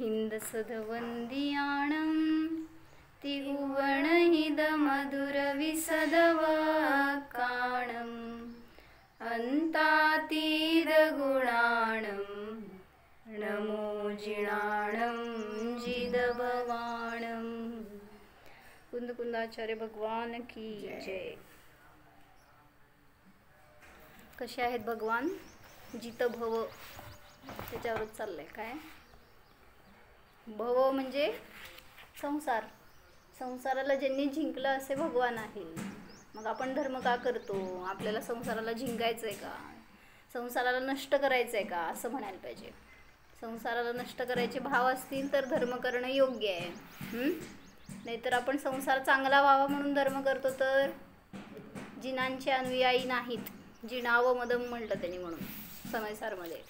हिंदसदवंदियाणं तिहुवणहिदमधुरविसदवाक्काणम् अन्तातीदगुणाणं नमो जिणाणं जिदभवाणं। कुंदकुंदाचार्य भगवान की जय। कसे आहेत भगवान? जित भव त्याच्यावरच चाललंय काय? भव म्हणजे संसार. संसाराला ज्यांनी जिंकलं असे भगवान आहे. मग आपण धर्म का करतो? आपल्याला संसाराला जिंकायचं आहे का? संसाराला नष्ट करायचं आहे का? असं म्हणायला पाहिजे. संसाराला नष्ट करायचे भाव असतील तर धर्म करणं योग्य आहे. नाहीतर आपण संसार चांगला व्हावा म्हणून धर्म करतो तर जिनांचे अनुयायी नाहीत. जिणाव मदम म्हटलं त्यांनी म्हणून समयसारमध्ये.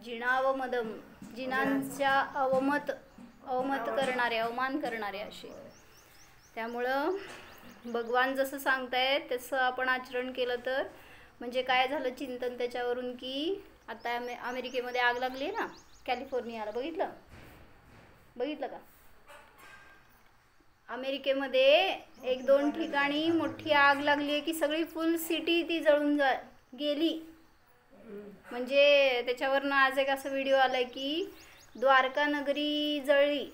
जिणाव मदम, जिनांच्या अवमत करणारे, अवमान करणारे असे. त्यामुळं भगवान जसं सांगतायत तसं आपण आचरण केलं तर म्हणजे काय झालं चिंतन त्याच्यावरून की आता अमेरिकेमध्ये आग लागली आहे ना, कॅलिफोर्नियाला. बघितलं का? अमेरिकेमध्ये 1-2 ठिकाणी मोठी आग लागली आहे की सगळी फुल सिटी ती जळून गेली. म्हणजे त्याच्यावरनं आज एक असा व्हिडिओ आलाय की द्वारका नगरी जळली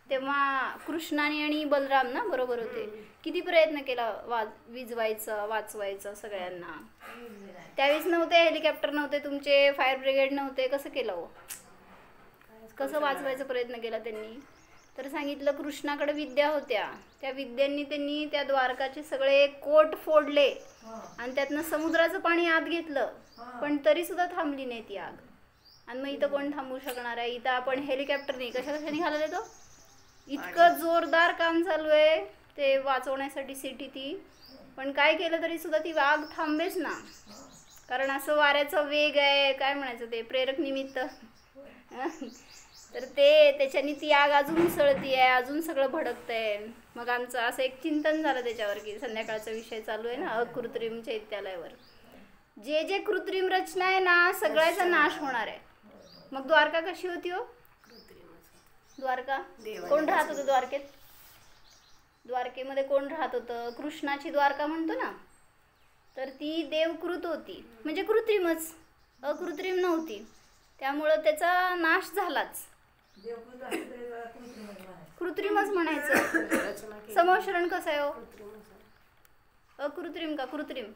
तेव्हा कृष्णाने आणि बलराम ना बरोबर होते, किती प्रयत्न केला वाचवायचं सगळ्यांना. त्यावेळेस नव्हते हेलिकॉप्टर, नव्हते तुमचे फायर ब्रिगेड नव्हते. कसं केलं हो? कसं वाचवायचा प्रयत्न केला त्यांनी? तर सांगितलं कृष्णाकडे विद्या होत्या, त्या विद्यांनी त्यांनी त्या द्वारकाचे सगळे कोट फोडले आणि त्यातनं समुद्राचं पाणी आत घेतलं, पण तरी सुद्धा थांबली नाही ती आग. आणि मग इथं कोण थांबवू शकणार आहे? इथं आपण हेलिकॉप्टरने कशाने घालवले तो? इतकं जोरदार काम चालू आहे ते वाचवण्यासाठी सिटी ती, पण काय केलं तरी सुद्धा ती आग थांबेच ना. कारण असं वाऱ्याचा वेग आहे, काय म्हणायचं ते प्रेरक निमित्त, तर ते त्याच्यानी ती आग अजून उसळती आहे, अजून सगळं भडकतंय. मग आमचं असं एक चिंतन झालं त्याच्यावर की संध्याकाळचा विषय चालू आहे ना अकृत्रिम चैत्यालयावर. जे जे कृत्रिम रचना आहे ना सगळ्याचा नाश होणार आहे. मग द्वारका कशी होती हो? द्वारका कोण राहत होतं द्वारकेत? द्वारकेमध्ये कोण राहत होतं? कृष्णाची द्वारका म्हणतो ना, तर ती देवकृत होती, म्हणजे कृत्रिमच, अकृत्रिम नव्हती. त्यामुळं त्याचा नाश झालाच. कृत्रिमच म्हणायचं. समोश्रण कसं आहे हो? अकृत्रिम का कृत्रिम?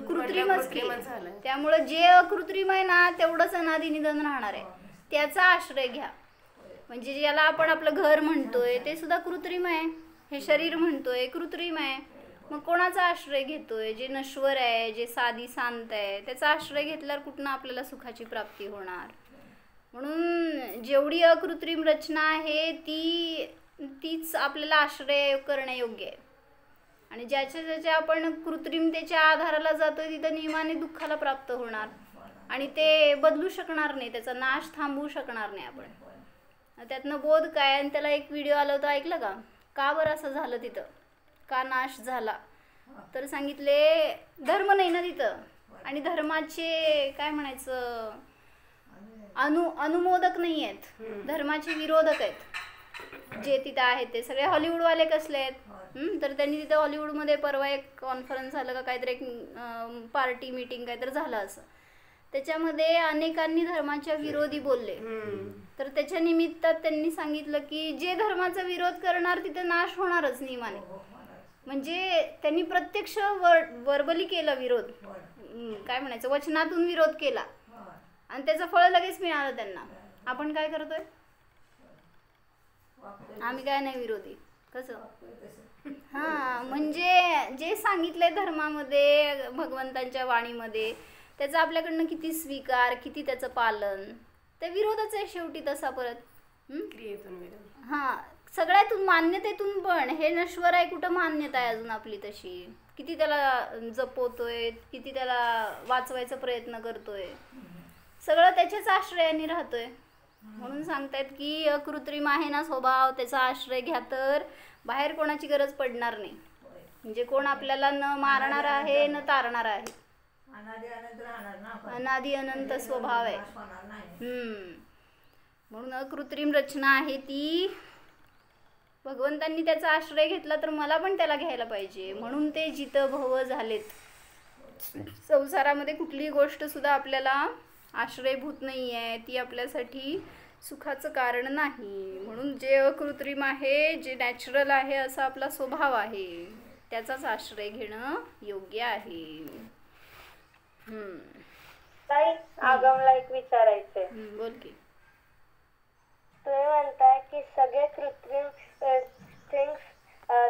कृत्रिमच की. त्यामुळं जे अकृत्रिम आहे ना तेवढंच अनादि निधन राहणार आहे. त्याचा आश्रय घ्या. म्हणजे ज्याला आपण आपलं घर म्हणतोय ते सुद्धा कृत्रिम आहे. हे शरीर म्हणतोय कृत्रिम आहे. मग कोणाचा आश्रय घेतोय? जे नश्वर आहे, जे साधी शांत आहे, त्याचा आश्रय घेतल्यावर कुठनं आपल्याला सुखाची प्राप्ती होणार? म्हणून जेवढी अकृत्रिम रचना आहे तीच आपल्याला आश्रय करणे योग्य आहे. आणि ज्याच्या आपण कृत्रिमतेच्या आधाराला जातोय तिथं नियमाने दुःखाला प्राप्त होणार आणि ते बदलू शकणार नाही, त्याचा नाश थांबवू शकणार नाही आपण. त्यातनं बोध काय? आणि त्याला एक व्हिडिओ आला होता, ऐकलं का? का बरं असं झालं तिथं? का नाश झाला? तर सांगितले धर्म नाही ना तिथं, आणि धर्माचे काय म्हणायचं अनुमोदक नाही आहेत, धर्माचे विरोधक आहेत जे तिथं आहेत. ते सगळे हॉलिवूडवाले कसले आहेत? तर त्यांनी तिथं हॉलिवूडमध्ये परवा एक कॉन्फरन्स झालं का काहीतरी, एक पार्टी मीटिंग काहीतरी झालं असं. त्याच्यामध्ये अनेकांनी धर्माच्या विरोधी बोलले. तर त्याच्या निमित्तात त्यांनी सांगितलं की जे धर्माचा विरोध करणार तिथं नाश होणारच नियमाने. म्हणजे त्यांनी प्रत्यक्ष वर्बली केला विरोध, काय म्हणायचं वचनातून विरोध केला आणि त्याचं फळ लगेच मिळालं त्यांना. आपण काय करतोय? आम्ही काय नाही विरोधी. कसं? म्हणजे जे सांगितलंय धर्मामध्ये, भगवंतांच्या वाणीमध्ये, त्याचा आपल्याकडनं किती स्वीकार, किती त्याचं पालन, ते विरोधच आहे शेवटी तसा परत. सगळ्यातून मान्यतेतून पण हे नश्वर आहे. कुठं मान्यता आहे अजून आपली तशी? किती त्याला जपवतोय, किती त्याला वाचवायचा प्रयत्न करतोय, सगळं त्याच्याच आश्रयाने राहतोय. म्हणून सांगतायत की अकृत्रिम आहे ना स्वभाव, त्याचा आश्रय घ्या तर बाहेर कोणाची गरज पडणार नाही. म्हणजे कोण आपल्याला न मारणार आहे न तारणार आहे. अनादि अनंत स्वभाव आहे. म्हणून अकृत्रिम रचना आहे ती. भगवंतांनी त्याचा आश्रय घेतला तर मला पण त्याला घ्यायला पाहिजे. म्हणून ते जित भव झालेत. संसारामध्ये कुठलीही गोष्ट सुद्धा आपल्याला आश्रयभूत नाही आहे, ती आपल्यासाठी सुखाचं कारण नाही. म्हणून जे अकृत्रिम आहे, जे नॅचरल आहे, असा आपला स्वभाव आहे, त्याचाच आश्रय घेणं योग्य आहे. आगमला एक विचारायचंय. बोल की. तुम्ही म्हणताय की सगळे कृत्रिम थिंग्स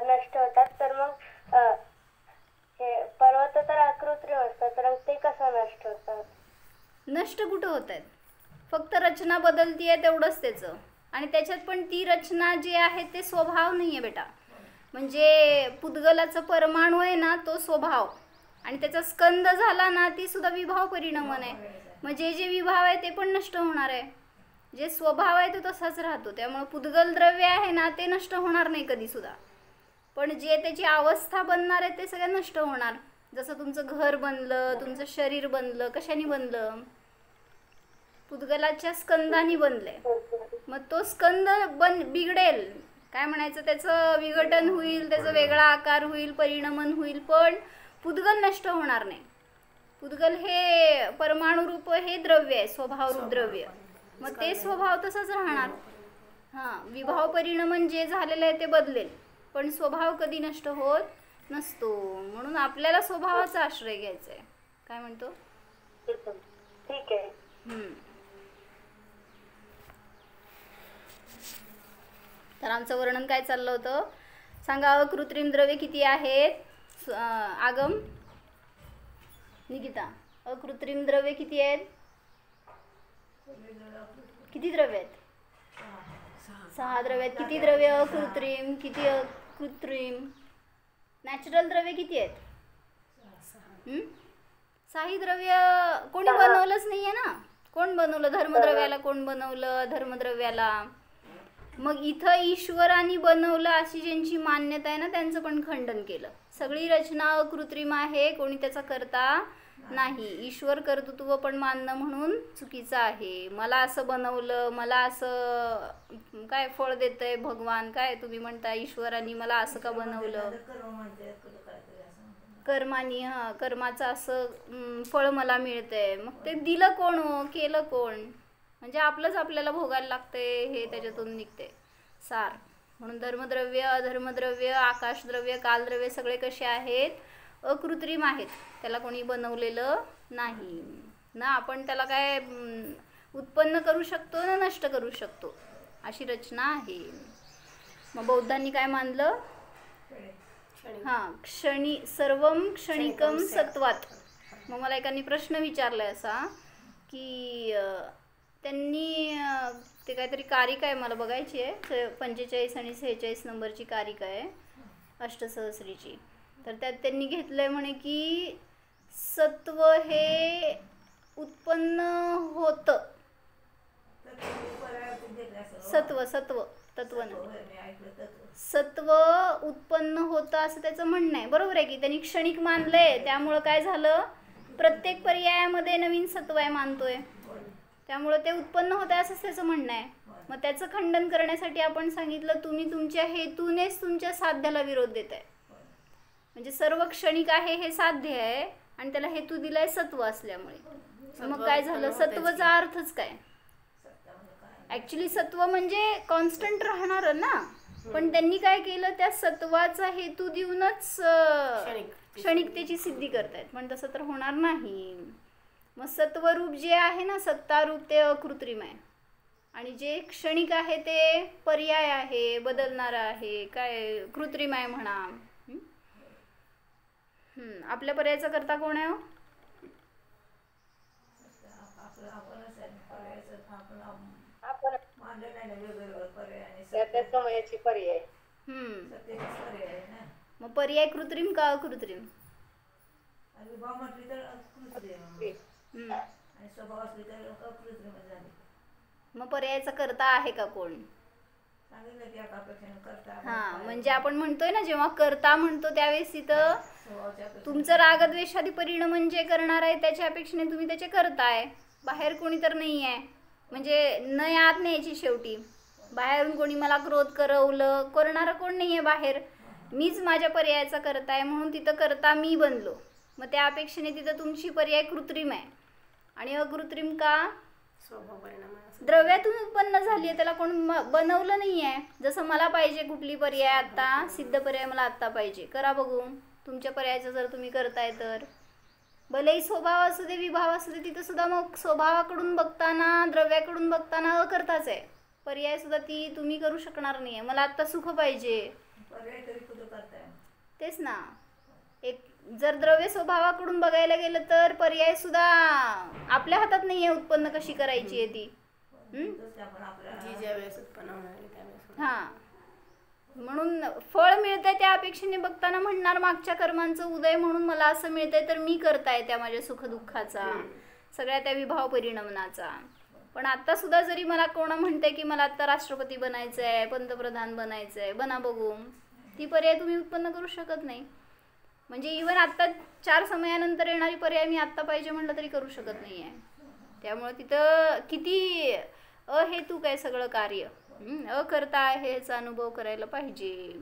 नष्ट होतात, तर मग हे पर्वत तर अकृत्रिम असतात, तर ते कसं नष्ट होतात? नष्ट कुठं होत आहेत? फक्त रचना बदलती आहे तेवढंच त्याचं. आणि त्याच्यात पण ती रचना जी आहे ते स्वभाव नाही आहे बेटा. म्हणजे पुद्गलाचा परमाणू आहे ना, तो स्वभाव, आणि त्याचा स्कंद झाला ना, ती सुद्धा विभाव परिणमन आहे. म्हणजे जे विभाव आहे ते पण नष्ट होणार आहे, जे स्वभाव आहे तो तसाच राहतो. त्यामुळे पुद्गल द्रव्य आहे ना, ते नष्ट होणार नाही कधी सुद्धा. पण जे त्याची अवस्था बनणार आहे ते सगळं नष्ट होणार. जसं तुमचं घर बनलं, तुमचं शरीर बनलं, कशाने बनलं? पुद्गलाच्या स्कंदाने बनले. मग तो स्कंद बिघडेल, काय म्हणायचं, त्याचं विघटन होईल, त्याचा वेगळा आकार होईल, परिणमन होईल, पण पुद्गल नष्ट होणार नाही. पुद्गल हे परमाणू रूप हे द्रव्य आहे, स्वभाव रूप द्रव्य. मग ते स्वभाव तसंच राहणार. विभाव परिणमन जे झालेलं आहे ते बदलेल, पण स्वभाव कधी नष्ट होत नसतो. म्हणून आपल्याला स्वभावाचा आश्रय घ्यायचा आहे. काय म्हणतो? ठीक आहे. तर आमचं वर्णन काय चाललं होतं सांगा. अकृत्रिम द्रव्य किती आहेत? आगम, निकिता, अकृत्रिम द्रव्य किती आहेत? किती द्रव्य आहेत? 6 द्रव्य आहेत. किती द्रव्य अकृत्रिम, किती अकृत्रिम? नॅचरल द्रव्य किती आहेत? 6 द्रव्य. कोणी बनवलंच नाहीये ना. कोण बनवलं? धर्मद्रव्याला कोण बनवलं? धर्मद्रव्याला. मग इथं ईश्वराने बनवलं अशी ज्यांची मान्यता आहे ना, त्यांचं पण खंडन केलं. सगळी रचना अकृत्रिम आहे, कोणी त्याचा करता नाही. ईश्वर कर्तृत्व पण मानणं म्हणून चुकीचं आहे. मला असं बनवलं, मला असं काय फळ देतंय भगवान, काय तुम्ही म्हणता ईश्वराने मला असं का बनवलं? कर्मानी, कर्माचं असं फळ मला मिळतंय. मग ते दिलं कोण हो? केलं कोण? म्हणजे आपलंच आपल्याला भोगायला लागतंय, हे त्याच्यातून निघते सार. म्हणून धर्मद्रव्य, अधर्मद्रव्य, आकाशद्रव्य, कालद्रव्य सगळे कसे आहेत? अकृत्रिम आहेत. त्याला कोणी बनवलेलं नाही ना. आपण त्याला काय उत्पन्न करू शकतो ना नष्ट करू शकतो, अशी रचना आहे. मग बौद्धांनी काय मानलं? सर्वम क्षणिकम सत्वात. मग मला एकाने प्रश्न विचारलाय असा की त्यांनी ते काहीतरी कारिका आहे, मला बघायची आहे, 45 आणि 46 नंबरची कारिका आहे अष्टसहस्रीची. तर त्यात त्यांनी घेतलंय म्हणे की सत्व हे उत्पन्न होतं. सत्व तत्व नाही, सत्व उत्पन्न होतं असं त्याचं म्हणणं आहे. बरोबर आहे की? त्यांनी क्षणिक मानलंय, त्यामुळं काय झालं, प्रत्येक पर्यायामध्ये नवीन सत्व आहे मानतोय, त्यामुळं ते उत्पन्न होतं असंच त्याचं म्हणणं आहे. मग त्याचं खंडन करण्यासाठी आपण सांगितलं तुम्ही तुमच्या हेतूनेच तुमच्या साध्याला विरोध देताय. म्हणजे सर्व क्षणिक आहे हे साध्य आहे आणि त्याला हेतू दिलाय सत्व असल्यामुळे. मग काय झालं? सत्वचा अर्थच काय? ऍक्च्युली सत्व म्हणजे कॉन्स्टंट राहणार ना, पण त्यांनी काय केलं, त्या सत्वाचा हेतू देऊनच क्षणिकतेची सिद्धी करतायत. पण तसं तर होणार नाही. मग सत्वरूप जे आहे ना, सत्तारूप, ते अकृत्रिम आहे. आणि जे क्षणिक आहे ते पर्याय आहे, बदलणार आहे, काय कृत्रिम आहे म्हणा. आपल्या पर्यायाचा करता कोण आहे? समयाची पर्याय. मग पर्याय कृत्रिम का अकृत्रिम? मग पर्यायाचा करता आहे का कोण? हा, म्हणजे आपण म्हणतोय ना, जेव्हा करता म्हणतो त्यावेळेस तिथं तुमचं रागद्वेषादी परिणाम जे करणार आहे त्याच्या अपेक्षेने तुम्ही त्याचे करताय. बाहेर कोणी तर नाही आहे, म्हणजे न आत न्यायची. शेवटी बाहेरून कोणी मला क्रोध करवलं, करणारं कोण नाही आहे बाहेर. मीच माझ्या पर्यायाचा करताय, म्हणून तिथं करता मी बनलो. मग त्या अपेक्षेने तिथं तुमची पर्याय कृत्रिम आहे. आणि अकृत्रिम का? द्रव्यातून उत्पन्न झाली आहे, त्याला कोण बनवलं नाही आहे. जसं मला पाहिजे कुठली पर्याय, आता सिद्ध पर्याय मला आत्ता पाहिजे, करा बघू. तुमच्या पर्यायाचं जर तुम्ही करताय तर भलेही स्वभाव असू दे, विभाव असू दे, तिथं सुद्धा मग स्वभावाकडून बघताना, द्रव्याकडून बघताना अकर्ताच आहे. पर्याय सुद्धा ती तुम्ही करू शकणार नाही आहे. मला आत्ता सुख पाहिजे, तेच ना. एक जर द्रव्य स्वभावाकडून बघायला गेलं तर पर्याय सुद्धा आपल्या हातात नाही आहे उत्पन्न कशी करायची आहे ती. हा, म्हणून फळ मिळतंय त्या अपेक्षेने बघताना म्हणणार मागच्या कर्मांचं उदय म्हणून मला असं मिळतंय, तर मी करताय त्या माझ्या सुखदुःखाचा, सगळ्या त्या विभाव परिणमनाचा. पण आता सुद्धा जरी मला कोणा म्हणते की मला आता राष्ट्रपती बनायचं आहे, पंतप्रधान बनायचं आहे, बना बघू, ती पर्याय तुम्ही उत्पन्न करू शकत नाही. म्हणजे इव्हन आत्ता 4 समयानंतर येणारी पर्याय मी आत्ता पाहिजे म्हटलं तरी करू शकत नाही आहे. त्यामुळे तिथं किती अहेतुक आहे सगळं कार्य. अकर्ता आहे ह्याचा अनुभव करायला पाहिजे.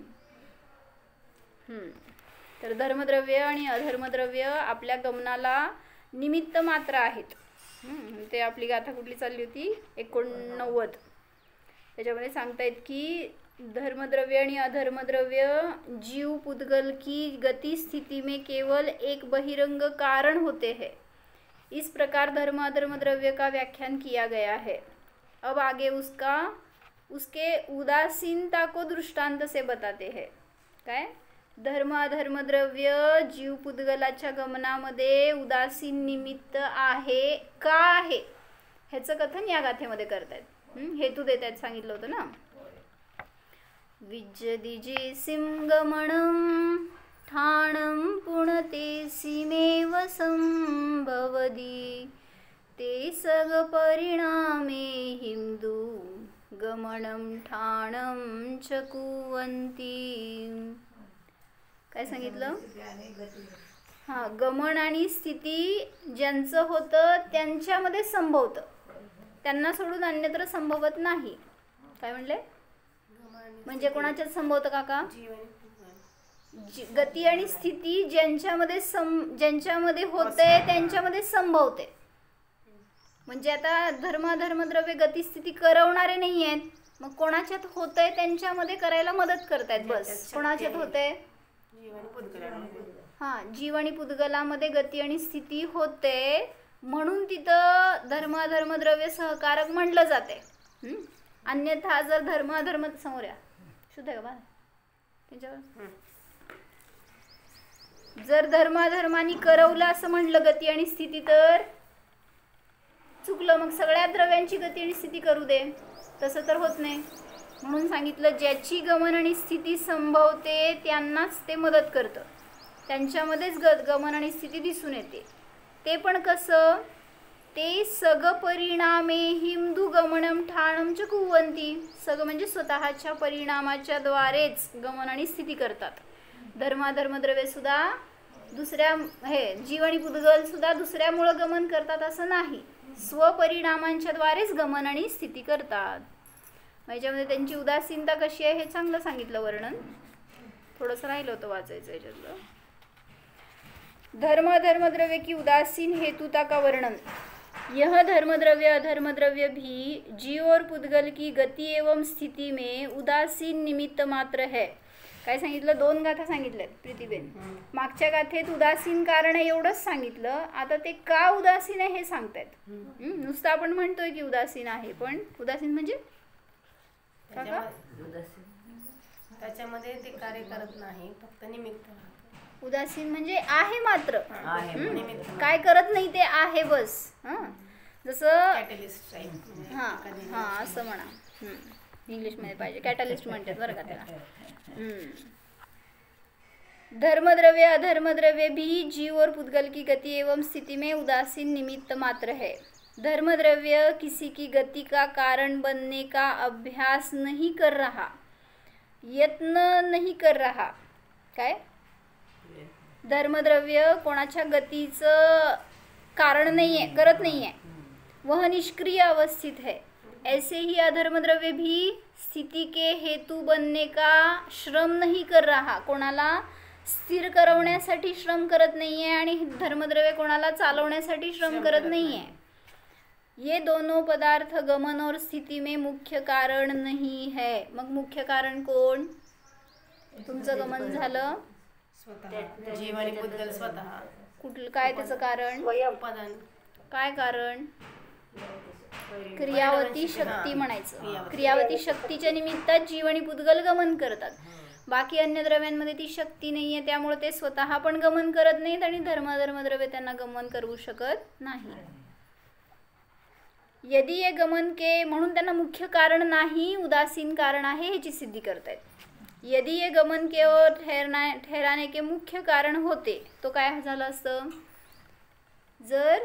तर धर्मद्रव्य आणि अधर्मद्रव्य आपल्या गमनाला निमित्त मात्र आहेत. ते आपली गाथा कुठली चालली होती 89. त्याच्यामध्ये सांगतायत की धर्मद्रव्य आणि अधर्मद्रव्य जीव पुद्गल की गति स्थिति में केवल एक बहिरंग कारण होते हैं. इस प्रकार धर्म अधर्म द्रव्य का व्याख्यान किया गया है. अब आगे उसके उदासीनता को दृष्टांत से बताते हैं. काय? धर्म अधर्म द्रव्य जीव पुद्गलाच्या गमनामध्ये उदासीन निमित्त आहे का आहे ह्याचं कथन या गाथेमध्ये करतायत. हेतू देत आहेत, सांगितलं होतं ना. विज्जदिजे सिंगमणं ठाणं पुणते सीमेव संभवदी ते सग परिणामे हिंदू गमनं ठाणं चकुवंती. काय सांगितलं? हा, गमन आणि स्थिती ज्यांचं होतं त्यांच्यामध्ये संभवतं, त्यांना सोडून अन्यत्र संभवत नाही. काय म्हणले? म्हणजे कोणाच्यात संभवतं काका? गती आणि स्थिती ज्यांच्यामध्ये होते त्यांच्यामध्ये संभवते. म्हणजे आता धर्म धर्मद्रव्य गतिस्थिती करवणारे नाही आहेत, मग कोणाच्यात होतंय त्यांच्यामध्ये करायला मदत करतायत. बस, कोणाच्यात होतंय? हा, जीव आणि पुद्गलामध्ये गती आणि स्थिती होते, म्हणून तिथं धर्म धर्मद्रव्य सहकारक म्हणलं जाते. अन्यथा जर धर्म अधर्म समोर या शुद्ध आहे का त्यांच्यावर, जर धर्माधर्मानी करवलं असं म्हणलं गती आणि स्थिती तर चुकलं. मग सगळ्या द्रव्यांची गती आणि स्थिती करू दे, तसं तर होत नाही. म्हणून सांगितलं ज्याची गमन आणि स्थिती संभवते त्यांनाच ते मदत करतं, त्यांच्यामध्येच गमन आणि स्थिती दिसून येते. ते पण कसं? ते सग परिणामे हिंदू गमनम ठाणम च कुवंती. सग म्हणजे स्वतःच्या परिणामाच्या द्वारेच गमन आणि स्थिती करतात. धर्माधर्मद्रव्य सुद्धा दुसऱ्या जीव आणि पुद्गल सुद्धा दुसऱ्यामुळं गमन करतात असं नाही, स्वपरिणामांच्या द्वारेच गमन आणि स्थिती करतात. याच्यामध्ये त्यांची उदासीनता कशी आहे हे चांगलं सांगितलं वर्णन. थोडंसं राहिलं होतं वाचायचं याच्यातलं. धर्म धर्मद्रव्य की उदासीन हेतुता का वर्णन. यह धर्मद्रव्य अधर्मद्रव्य भी जीव और पुद्गल की गति एवं स्थिति में उदासीन निमित्त मात्र है. काय सांगितलं? 2 गाथा सांगितल्यात प्रीतीबेन. मागच्या गाथेत उदासीन कारण आहे एवढंच सांगितलं, आता ते का उदासीन आहे हे सांगतायत. नुसतं आपण म्हणतोय की उदासीन आहे, पण उदासीन म्हणजे त्याच्यामध्ये ते कार्य करत नाही, फक्त निमित्त. उदासीन म्हणजे आहे मात्र, काय करत नाही ते आहे बस. जसं हा हा असं म्हणा, इंग्लिशमध्ये पाहिजे कॅटलिस्ट म्हणतात बरं का त्याला. धर्मद्रव्य अधर्मद्रव्य भी जीव और पुद्गल की गति एवं स्थिति में उदासीन निमित्त मात्र है. धर्मद्रव्य किसी की गति का कारण बनने का अभ्यास नहीं कर रहा, यत्न नहीं कर रहा. काय? धर्मद्रव्य कोणाच्या गतीचं कारण नाही आहे, करत नाही आहे. वह निष्क्रिय अवस्थित है. ऐसे ही अधर्मद्रव्य भी स्थिति के हेतु बनने का श्रम नहीं कर रहा. कोणाला स्थिर करवण्यासाठी श्रम करत नाही आहे आणि धर्मद्रव्य कोणाला चालवण्यासाठी श्रम करत नाही आहे. ये दोनों पदार्थ गमन और स्थिति में मुख्य कारण नहीं है. मग मुख्य कारण कोण? तुमचं गमन झालं, स्वतः जीव आणि बुद्धल स्वतः. कुठलं काय त्याचं कारण? उपादान. काय कारण? क्रियावती शक्ती म्हणायचं. क्रियावती शक्तीच्या निमित्तात जीव आणि पुद्गल गमन करतात. बाकी अन्य द्रव्यांमध्ये ती शक्ती नाही आहे, त्यामुळे ते स्वतः पण गमन करत नाहीत आणि धर्मद्रव्य त्यांना गमन करू शकत नाही. यदि ये गमन के, म्हणून त्यांना मुख्य कारण नाही, उदासीन कारण आहे ह्याची सिद्धी करतायत. यदि ये गमन के और ठहराने के मुख्य कारण होते तो काय झालं असतं? जर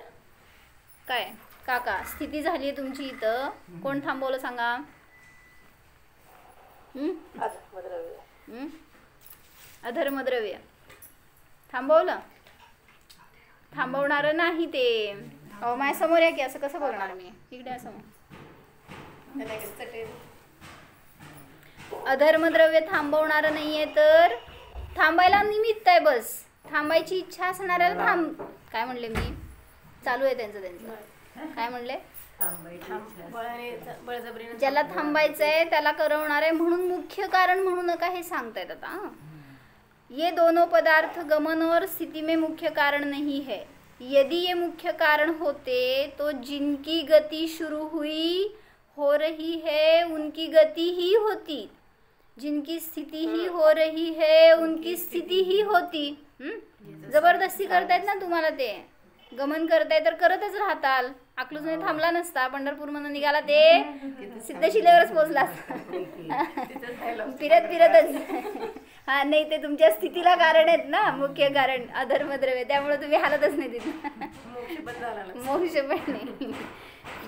काय काका स्थिती झाली आहे तुमची इथं, कोण थांबवलं सांगा? अधर्मद्रव्य थांबवलं? थांबवणार नाही ते. अहो माझ्या समोर या की, असं कसं बोलणार मी? इकडे समोर. अधर्मद्रव्य थांबवणार नाहीये तर थांबायला निमित्त आहे. बस थांबायची इच्छा असणाऱ्याला काय म्हणले मी? चालू आहे त्यांचं. काय म्हणले? ज्याला थांबायचं आहे त्याला करवणार आहे, म्हणून मुख्य कारण म्हणू नका हे सांगतायत आता. ये दोनों पदार्थ गमन और स्थिति में मुख्य कारण नहीं है. यदि ये मुख्य कारण होते तो जिनकी गति शुरू हुई हो रही है उनकी गति ही होती, जिनकी स्थिति ही हो रही है उनकी स्थिति ही होती. जबरदस्ती करतायत ना तुम्हाला, ते गमन करताय तर करतच राहताल. अकलूजने थांबला नसता, पंढरपूरमधून निघाला ते सिद्धशिलेवरच पोहोचला फिरतच. हा नाही, ते तुमच्या स्थितीला कारण आहेत ना, मुख्य कारण अधर्मद्रव्य, त्यामुळे तुम्ही हालतच नाही तिथं. मोक्ष पण नाही.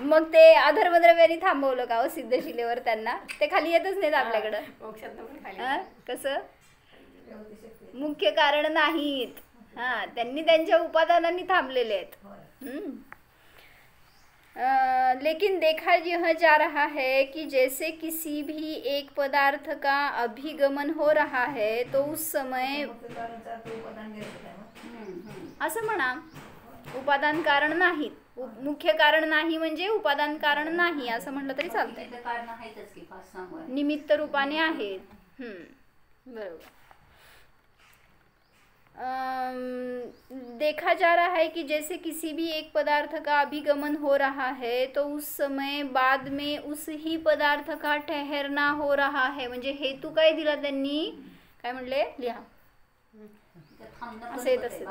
मग ते अधर्मद्रव्याने थांबवलं का हो सिद्धशिलेवर त्यांना? ते खाली येतच नाहीत आपल्याकडं. कसं? मुख्य कारण नाहीत. हा, त्यांनी त्यांच्या उपादानांनी थांबलेले आहेत. लेकिन देखा यह जा रहा है कि जैसे किसी भी एक पदार्थ का अभिगमन हो रहा है तो उस समय, असं म्हणा, उपादान कारण नाही, मुख्य कारण नाही म्हणजे उपादान कारण नाही असं म्हटलं तरी चालतंय. निमित्त रूपाने आहेत. बरोबर. देखा जा रहा है कि जैसे किसी भी एक पदार्थ का अभिगमन हो रहा है तो उस समय बाद में उस ही पदार्थ का ठहरना हो रहा है. म्हणजे हेतू काय दिला त्यांनी? काय म्हणले? लिहा. असं येत असेल.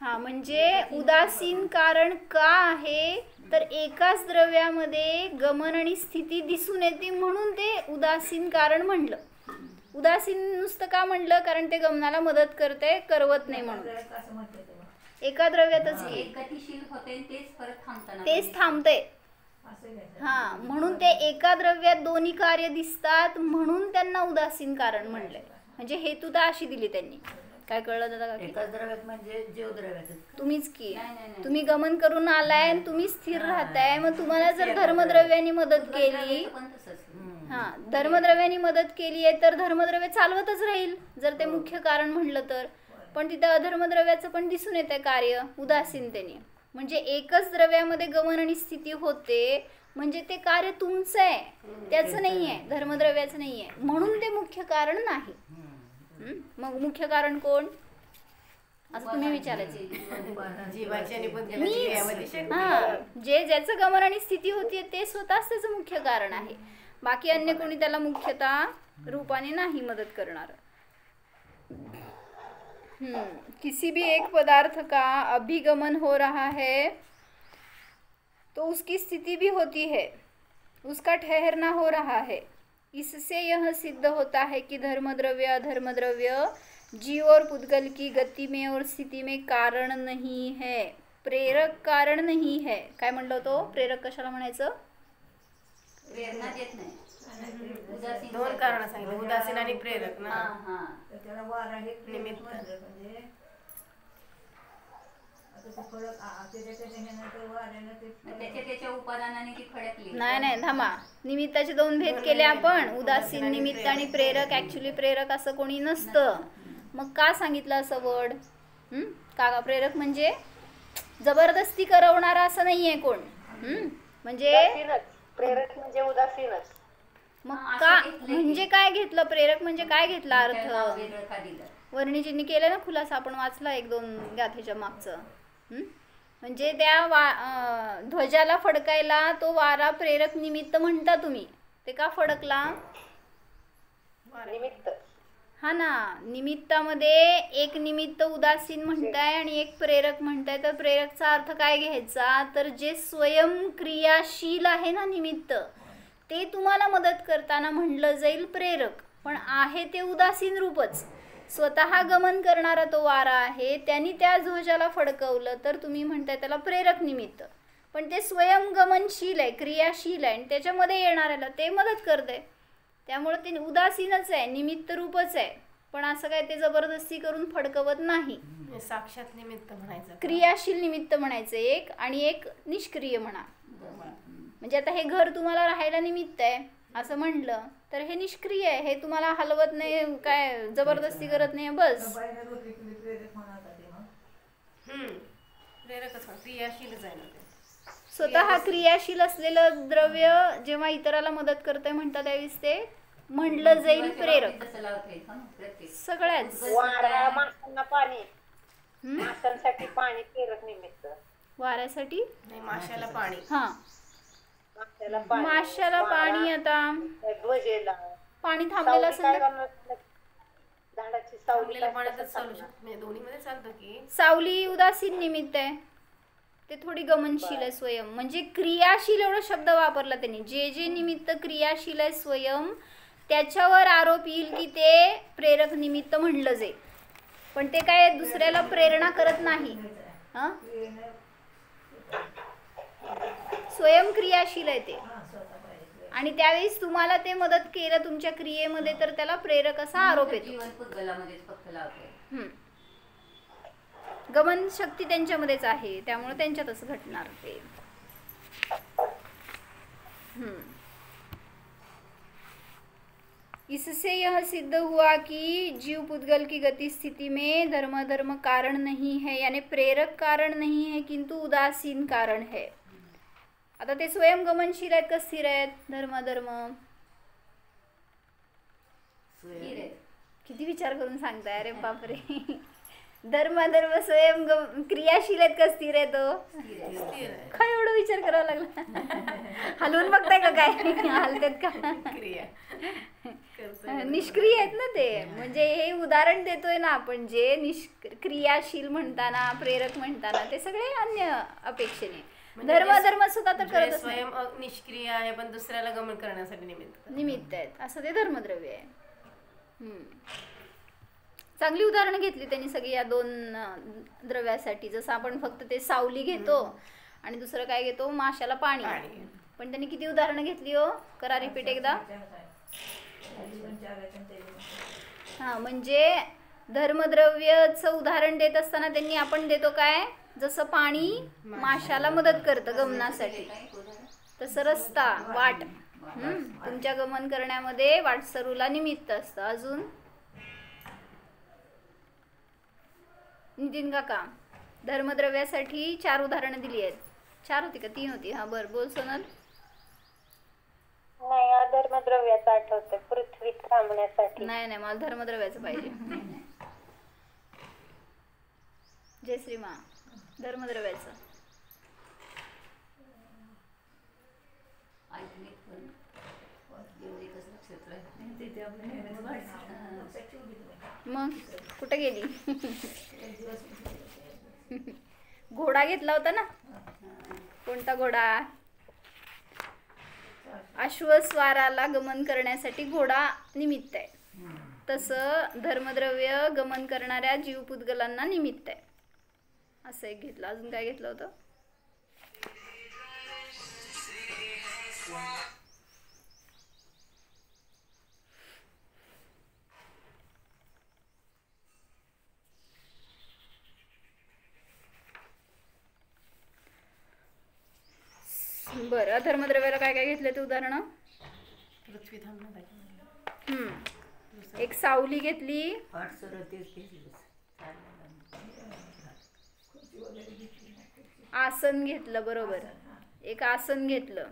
हा, म्हणजे उदासीन कारण का आहे तर एकाच द्रव्यामध्ये गमन आणि स्थिती दिसून येते म्हणून ते उदासीन कारण म्हणलं. उदासीन नुसतं का म्हणलं? कारण ते गमनाला मदत करते, करवत नाही म्हणून. एका द्रव्यातच तेच थांबते. हा, म्हणून ते एका द्रव्यात दोन्ही कार्य दिसतात म्हणून त्यांना उदासीन कारण म्हणलंय. म्हणजे हेतू तर अशी दिली त्यांनी. काय कळलं दादा? एकाच द्रव्यात म्हणजे जीव द्रव्यात. तुम्हीच की, तुम्ही गमन करून आलाय आणि तुम्ही स्थिर राहताय, मग तुम्हाला जर धर्मद्रव्याने मदत केली, हा, धर्मद्रव्याने मदत केली आहे तर धर्मद्रव्य चालवतच राहील जर ते मुख्य कारण म्हणलं तर. पण तिथं अधर्मद्रव्याचं पण दिसून येत आहे कार्य उदासीनतेने. म्हणजे एकच द्रव्यामध्ये गमन आणि स्थिती होते म्हणजे ते कार्य तुमचं आहे, त्याचं नाही आहे, धर्मद्रव्याचं नाही आहे, म्हणून ते मुख्य कारण नाही. मग मुख्य कारण कोण असं तुम्ही विचारायचे. हा, जे ज्याचं गमन आणि स्थिती होतीये ते स्वतःच त्याचं मुख्य कारण आहे. बाकी अन्य कोणी त्याला मुख्यता रूपाने नाही मदत करणार. किसी भी एक पदार्थ का अभिगमन हो रहा है तो उसकी स्थिति भी होती है, उसका ठहरना हो रहा है. इससे यह सिद्ध होता है कि धर्मद्रव्य अधर्मद्रव्य जीव और पुद्गल की गति में और स्थिति में कारण नहीं है, प्रेरक कारण नाही है. काय म्हणलं होतो? प्रेरक कशाला म्हणायचं? प्रेरणा देत नाही. उदासीन दोन कारण सांगितले, उदासीन आणि प्रेरक ना. हा. तर त्याला वारा हे निमित्त. म्हणजे आता ते फळक त्याच्या ह्यानं ते वाऱ्यानं ते त्याच्या उपादानाने ती फडकली. नाही थांबा. निमित्ताचे दोन भेद केले आपण. उदासीन निमित्त आणि प्रेरक. ऍक्च्युली प्रेरक असं कोणी नसतं. मग का सांगितलं असं वर्ड? का प्रेरक म्हणजे जबरदस्ती करवणारा असं नाहीये कोण. म्हणजे प्रेरक म्हणजे उदासीनच. मग का म्हणजे काय घेतलं? प्रेरक म्हणजे काय घेतला अर्थ? वर्णिजींनी केलं ना खुलासा, आपण वाचला 1-2 गाथेच्या मागचं. म्हणजे त्या ध्वजाला फडकायला तो वारा प्रेरक निमित्त म्हणता तुम्ही. ते का फडकला? निमित्त. हा ना. निमित्तामध्ये एक निमित्त उदासीन म्हणताय आणि एक प्रेरक म्हणताय. तर प्रेरकचा अर्थ काय घ्यायचा? तर जे स्वयंक्रियाशील आहे ना निमित्त, ते तुम्हाला मदत करताना म्हणलं जाईल प्रेरक. पण आहे ते उदासीन रूपच. स्वतः गमन करणारा तो वारा आहे, त्यांनी त्या ध्वजाला फडकवलं तर तुम्ही म्हणताय त्याला प्रेरक निमित्त. पण ते स्वयंगमनशील आहे, क्रियाशील आहे आणि त्याच्यामध्ये येणाऱ्याला ते मदत करते. त्यामुळे ते उदासीनच आहे, निमित्त रूपच आहे. पण असं काय ते जबरदस्ती करून फडकवत नाही. साक्षात निमित्त म्हणायचं. क्रियाशील निमित्त म्हणायचं एक, आणि एक निष्क्रिय म्हणा. म्हणजे आता हे घर तुम्हाला राहायला निमित्त आहे असं म्हटलं तर हे निष्क्रिय आहे. हे तुम्हाला हलवत नाही, काय जबरदस्ती करत नाही, बस. प्रेरक म्हणाला ते मग प्रेरकच क्रियाशीलच आहे ना ते. स्वतः क्रियाशील असलेलं द्रव्य जेव्हा इतराला मदत करतंय म्हणतात त्यावेळेस ते म्हणलं जाईल प्रेरक. सगळ्याच. वारा, माशांना पाणी. माशांसाठी पाणी प्रेरक निमित्त. वाऱ्यासाठी नाही, माशाला पाणी. हा, माशाला पाणी. आता ध्वजेला पाणी थांबलेलं असेल तर झाडाची सावली आपल्याला पाण्यातच चालू शकतो. म्हणजे दोन्हीमध्ये चालतं की सावली उदासीन निमित्त आहे. ते थोडी गमनशील आहे स्वयं. म्हणजे क्रियाशील एवढा शब्द वापरला त्यांनी. जे जे निमित्त क्रियाशील आहे स्वयं, त्याच्यावर आरोप येईल की ते प्रेरक निमित्त म्हणलं जाईल. पण ते काय दुसऱ्याला प्रेरणा करत नाही. स्वयं क्रियाशील आहे ते. आणि त्यावेळेस तुम्हाला ते मदत केलं तुमच्या क्रियेमध्ये तर त्याला प्रेरक असा आरोप येतो. गमन शक्ती त्यांच्यामध्येच आहे, त्यामुळे त्यांच्यातच घटणार ते. इससे यह सिद्ध हुआ कि जीव पुद्गल की गति स्थिति में धर्म कारण नहीं है, यानी प्रेरक कारण नहीं है किंतु उदासीन कारण है. आता ते स्वयं गमनशील आहेत का स्थिर आहेत? धर्म किती विचार करून सांगताय. अरे बापरे. धर्म स्वयं क्रियाशील आहेत का स्थिर आहेत? काय एवढं विचार करावा लागला? हलवून बघताय का काय? हलतात का? निष्क्रिय आहेत ना ते. म्हणजे हे उदाहरण देतोय ना आपण, जे क्रियाशील म्हणताना प्रेरक म्हणताना ते सगळे अन्य अपेक्षेने. धर्म सुद्धा तर करत स्वयं निष्क्रिय आहे पण दुसऱ्याला गमन करण्यासाठी निमित्त आहेत, असं ते धर्मद्रव्य आहे. चांगली उदाहरणं घेतली त्यांनी सगळी या 2 द्रव्यासाठी. जसं आपण फक्त ते सावली घेतो आणि दुसरं काय घेतो, माशाला पाणी. पण त्यांनी किती उदाहरणं घेतली हो? करा रिपीट एकदा. हा, म्हणजे धर्मद्रव्याचं उदाहरण देत असताना त्यांनी आपण देतो काय, जसं पाणी माशाला मदत करतं गमनासाठी, तसं रस्ता, वाट तुमच्या गमन करण्यामध्ये वाटसरूला निमित्त असतं. अजून नितीन काका, धर्मद्रव्यासाठी 4 उदाहरणं दिली आहेत. 4 होती का 3 होती? हा बरं, बोल सोनल. नाही, अधर्मद्रव्याचं आठवतं. पृथ्वी थांबण्यासाठी. नाही मला धर्मद्रव्याचं पाहिजे. जयश्री मा, धर्मद्रव्याचं. मग कुठे गेली? घोडा घेतला होता ना? कोणता घोडा? अश्वस्वाराला गमन करण्यासाठी घोडा निमित्त आहे. तसं धर्मद्रव्य गमन करणाऱ्या जीवपुद्गलांना निमित्त आहे. असं एक घेतलं. अजून काय घेतलं होतं? बरं, अधर्मद्रव्याला काय काय घेतले ते उदाहरण? पृथ्वी थांबण्यासाठी एक सावली घेतली, आसन घेतलं. बरोबर, एक आसन घेतलं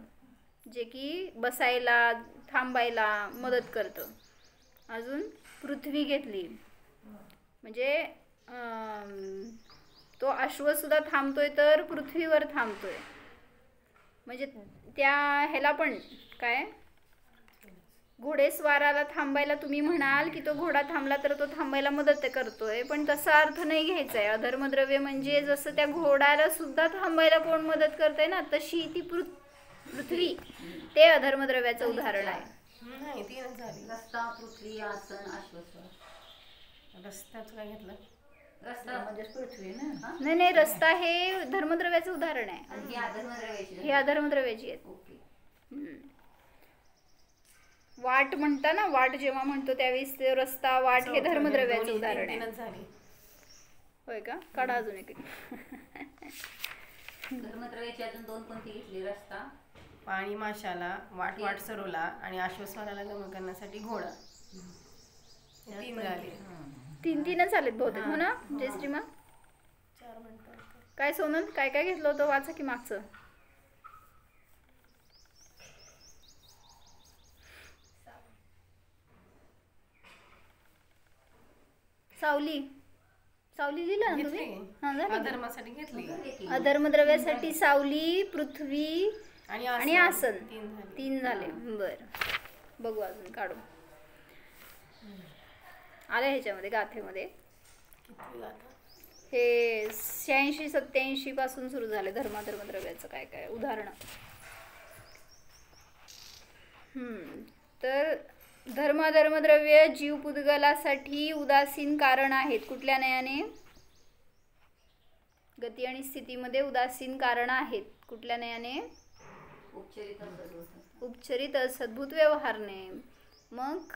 जे की बसायला थांबायला मदत करतं. अजून पृथ्वी घेतली, म्हणजे तो अश्वसुद्धा थांबतोय तर पृथ्वीवर थांबतोय. म्हणजे त्या ह्याला पण काय, घोडेस्वाराला थांबायला तुम्ही म्हणाल की तो घोडा थांबला तर तो थांबायला मदत करतोय, पण तसा अर्थ नाही घ्यायचा आहे. अधर्मद्रव्य म्हणजे जसं त्या घोड्याला सुद्धा थांबायला कोण मदत करतंय ना, तशी ती पृथ्वी ते अधर्मद्रव्याचं उदाहरण आहे. नाही, तीनच झाली. रस्ता, पृथ्वी, आसन, अश्वस्वर. रस्त्याचं काय घेतलं? रस्ता म्हणजे पृथ्वी ना. नाही, रस्ता हे धर्मद्रव्याचं उदाहरण आहे. आणि ही अधर्मद्रव्याची. हे अधर्मद्रव्याची आहेत. ओके. वाट म्हणता ना, वाट जेव्हा म्हणतो त्यावेळेस ते रस्ता, वाट हे धर्मद्रव्याचं उदाहरण आहे. तीनच झाली. होय का? काढा अजून एक. धर्मद्रव्याची अजून दोन कोणती घेतली? रस्ता, पाणी माशाला, वाट सरोला आणि अश्वस्वराला गमन करण्यासाठी घोडा. तीन झाले. तीनच आलेत बहुतेक, हो ना जयश्रीमा? 4 मिनिटं. काय सोनल, काय काय घेतलं होतं? वाचा की मागचं. सावली लिहिलं ना तुम्ही? हा, झालं. अधर्मासाठी घेतली. अधर्मद्रव्यासाठी सावली, पृथ्वी आणि आसन. 3 झाले. बरं, बघू अजून काढू. आले ह्याच्यामध्ये गाथेमध्ये. किती गाथा? हे 86-87 पासून सुरू झाले धर्माधर्मद्रव्याचं काय काय उदाहरण. तर धर्माधर्मद्रव्य जीव पुद्गलासाठी उदासीन कारण आहेत. कुठल्या न्यायाने? गती आणि स्थितीमध्ये उदासीन कारण आहेत. कुठल्या न्यायाने? उपचरित असद्भूत व्यवहारने. मग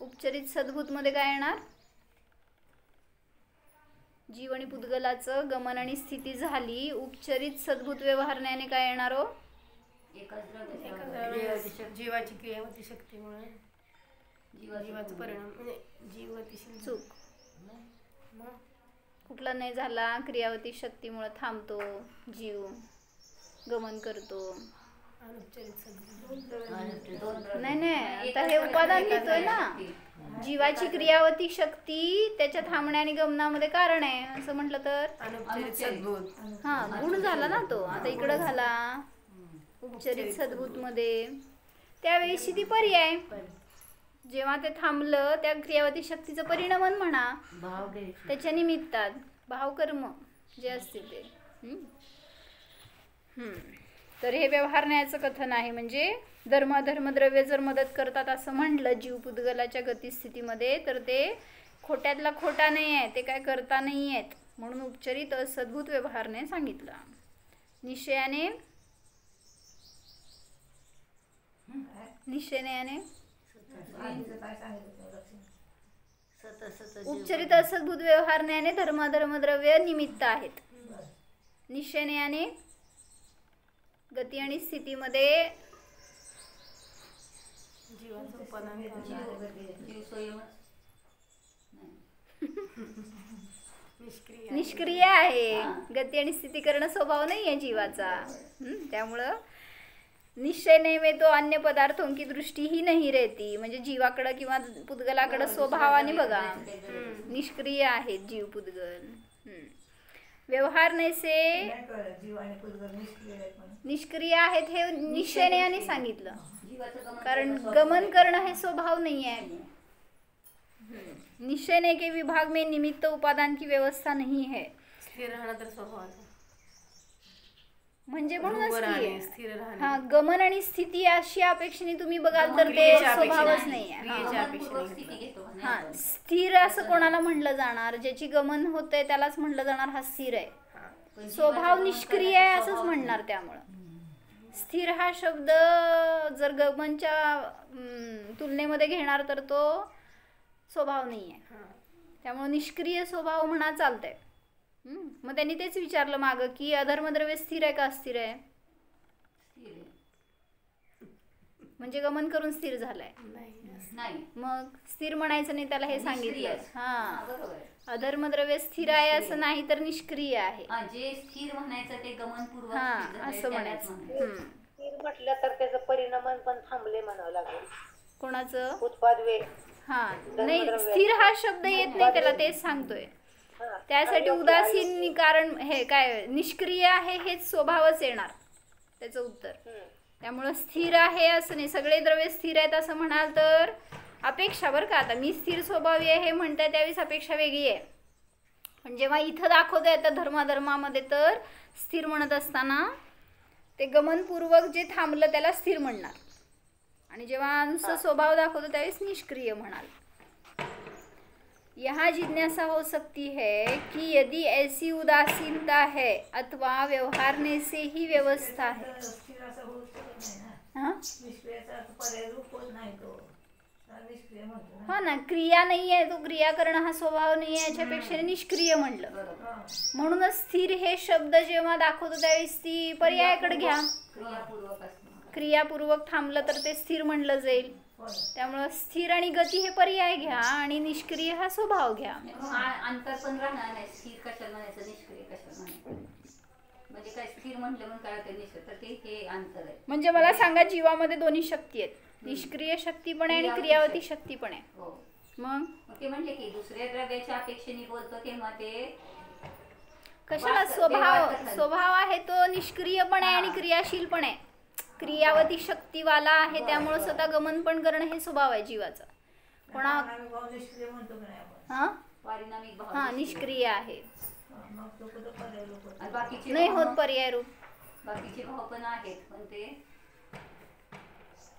उपचरित सद्भूत मध्ये काय येणार? जीव आणि पुद्गलाचं गमन आणि स्थिती झाली. उपचरित सद्भूत व्यवहारण्याने काय येणार हो? जीवाची क्रियावती शक्तीमुळे जीवाचा परिणाम म्हणजे जीवगतिशील. चूक. कुठला नाही झाला? क्रियावती शक्तीमुळे थांबतो जीव, गमन करतो. नाही, आता हे उपादान घेतोय ना. जीवाची क्रियावती शक्ती त्याच्या थांबण्या आणि गमनामध्ये कारण आहे असं म्हटलं तर हा गुण झाला ना तो. आता इकडं घाला उपचरित सद्भूत मध्ये. त्यावेळेस ती पर्याय, जेव्हा ते थांबलं त्या क्रियावती शक्तीचं परिणमन म्हणा, त्याच्या निमित्तात भावकर्म जे असतील ते. तर हे व्यवहार न्यायाचं कथन आहे. म्हणजे धर्मद्रव्य जर मदत करतात असं म्हटलं जीव पुद्गलाच्या गतिस्थितीमध्ये, तर ते खोट्यातला खोटा नाही आहे, ते काय करता नाही आहेत. म्हणून उपचरित असद्भूत व्यवहारने सांगितलं. निश्चयाने उपचरित असद्भूत व्यवहारण्याने धर्माधर्मद्रव्य निमित्त आहेत. निश्चयाने गती आणि स्थितीमध्ये निष्क्रिय आहे. गती आणि स्थिती करणं स्वभाव नाही आहे जीवाचा. त्यामुळं निश्चय नेमे तो अन्य पदार्थों की दृष्टी ही नहीं रहती. म्हणजे जीवाकडं किंवा पुद्गलाकडं स्वभावाने बघा निष्क्रिय आहेत जीव पुद्गल. व्यवहार नैसे निष्क्रिय आहेत हे निश्चयाने सांगितलं, कारण गमन करणं हे स्वभाव नहीं है. निश्चय के विभाग में निमित्त उपादान की व्यवस्था नहीं है. स्थिर राहणं तर स्वभाव म्हणजे म्हणूनच की हा गमन आणि स्थिती अशी अपेक्षेने तुम्ही बघाल तर ते स्वभावच नाही आहे. हा स्थिर असं कोणाला म्हणलं जाणार? ज्याची गमन होतंय त्यालाच म्हणलं जाणार हा स्थिर आहे. स्वभाव निष्क्रिय आहे असंच म्हणणार. त्यामुळं स्थिर हा शब्द जर गमनच्या तुलनेमध्ये घेणार तर तो स्वभाव नाही आहे. त्यामुळे निष्क्रिय स्वभाव म्हणा चालतंय. मग त्यांनी तेच विचारलं मागं की अधर्मद्रव्य स्थिर आहे का अस्थिर आहे. म्हणजे गमन करून स्थिर झालंय. नाही, मग स्थिर म्हणायचं नाही, त्याला हे सांगितलं. हा, बरोबर आहे. अधर्मद्रव्य स्थिर आहे असं नाही तर निष्क्रिय आहे. जे स्थिर म्हणायचं ते गमनपूर्वक हा, स्थिर झालंय, असं त्यालाच म्हणायचं. स्थिर म्हटलं तर त्याचं परिणाम पण थांबले म्हणावं लागेल. कोणाचं? उत्पाद वेग. हा, नाही, स्थिर हा शब्द येत नाही त्याला, तेच सांगतोय. त्यासाठी उदासीन कारण हे काय निष्क्रिय आहे हेच स्वभावच येणार त्याचं उत्तर. त्यामुळं स्थिर आहे असं नाही, सगळे द्रव्य स्थिर आहेत असं म्हणाल तर अपेक्षा बरं का. आता मी स्थिर स्वभावी आहे हे म्हणताय त्यावेळेस अपेक्षा वेगळी आहे. पण जेव्हा इथं दाखवता येतं धर्माधर्मामध्ये तर स्थिर म्हणत असताना ते गमनपूर्वक जे थांबलं त्याला स्थिर म्हणणार. आणि जेव्हा नुसतं स्वभाव दाखवतो त्यावेळेस निष्क्रिय म्हणाल. यहाँ जिज्ञासा हो सकती है कि यदि ऐसी उदासीनता है अथवा व्यवहारने से ही व्यवस्था है. स्थिर असं होऊ शकत नाही ना. हाँ निष्क्रियचा अर्थ पर्याय रूप होत नाही तो. निष्क्रिय म्हणतो ना. हो ना, क्रिया नाही आहे तो, क्रिया करणं हा स्वभाव नाही आहे, याच्यापेक्षा निष्क्रिय म्हणलं. म्हणूनच स्थिर हे शब्द जेव्हा दाखवतो त्यावेळेस ती पर्यायाकडे घ्या. क्रियापूर्वक असणं. क्रियापूर्वक थांबलं तर ते स्थिर म्हणलं जाईल. त्यामुळं स्थिर आणि गती हे पर्याय घ्या आणि निष्क्रिय हा स्वभाव घ्या. अंतर पण राहणार नाही. स्थिर कशाला म्हणायचं, निष्क्रिय कशाला म्हणायचं. म्हणजे काय स्थिर म्हटलं म्हणून काय होतं निष्क्रिय, तर ते हे अंतर आहे. म्हणजे मला सांगा, जीवामध्ये दोन्ही शक्ती आहेत, निष्क्रिय शक्ती पण आहे आणि क्रियावती शक्ती पण आहे. हो, मग ते म्हणले की दुसऱ्या द्रव्याच्या अपेक्षेने बोलतो तेव्हा ते कशाला स्वभाव आहे तो निष्क्रिय पण आहे आणि क्रियाशील पण आहे, क्रियावती शक्तीवाला आहे. त्यामुळे स्वतः गमन पण करणं हे स्वभाव आहे जीवाचा. कोणा निष्क्रिय म्हणतो की नाही आपण. हा पारिणामिक भाव हा निष्क्रिय आहे. मग तो कुठं पर्याय रूप होतो. आणि बाकीचे नाही भाव- होत पर्याय रूप. बाकीचे भाव पण आहेत पण ते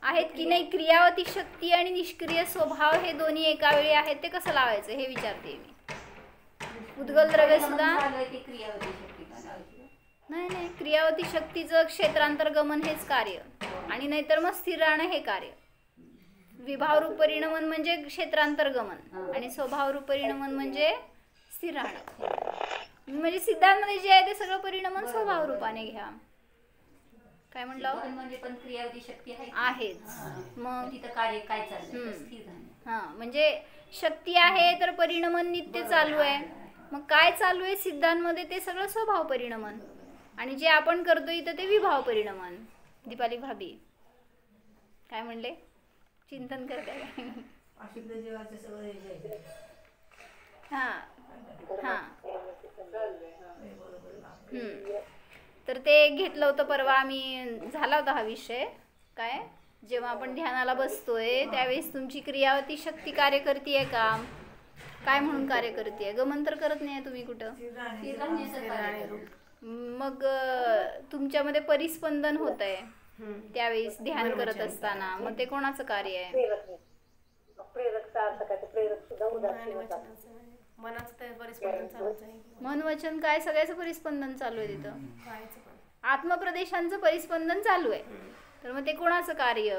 आहेत की नाही. क्रियावती शक्ती आणि निष्क्रिय स्वभाव हे दोन्ही एका वेळी आहेत, ते कसं लावायचं हे विचारते मी. उद्गल द्रव्य सुद्धा ते क्रियावती शक्ती का लावायची? नाही, क्रियावती शक्तीचं क्षेत्रांतर्गमन हेच कार्य आणि नाहीतर मग स्थिर राहणं हे कार्य. विभावरूप परिणमन म्हणजे क्षेत्रांतर्गमन आणि स्वभावरूप परिणमन म्हणजे स्थिर राहणं. म्हणजे सिद्धांतमध्ये जे आहे ते सगळं परिणमन स्वभाव रूपाने घ्या. काय म्हणलं? म्हणजे पण क्रियावती शक्ती आहे आहेच. मग तिथं कार्य काय चाललंय, स्थिर राहणं. हा, म्हणजे शक्ती आहे तर परिणमन नित्य चालू आहे. मग काय चालू आहे सिद्धांमध्ये ते सगळं स्वभाव परिणमन आणि जे आपण करतो इथं ते विभाव परिणमन. दीपाली भाभी काय म्हणले? चिंतन करते अशुद्ध जीवाचे सगळं हे आहे. हा हा तर ते घेतलं होतं परवा आम्ही, झाला होता हा विषय. काय जेव्हा आपण ध्यानाला बसतोय त्यावेळेस तुमची क्रियावती शक्ती कार्य करते का, काय म्हणून कार्य करते? गमन तर करत नाही तुम्ही कुठं. स्थिर राहण्याचं कार्य. मग तुमच्यामध्ये परिस्पंदन होत आहे त्यावेळेस ध्यान करत असताना, मग ते कोणाचं कार्य आहे? प्रेरकचा अर्थ काय? प्रेरक सुद्धा उदासीन होतात. मनाचं ते परिस्पंदन चालूच आहे. मन वचन काय सगळ्याचं परिस्पंदन चालू आहे तिथं. पाहायचं पण. आत्मप्रदेशांचं परिस्पंदन चालू आहे. तर मग ते कोणाचं कार्य?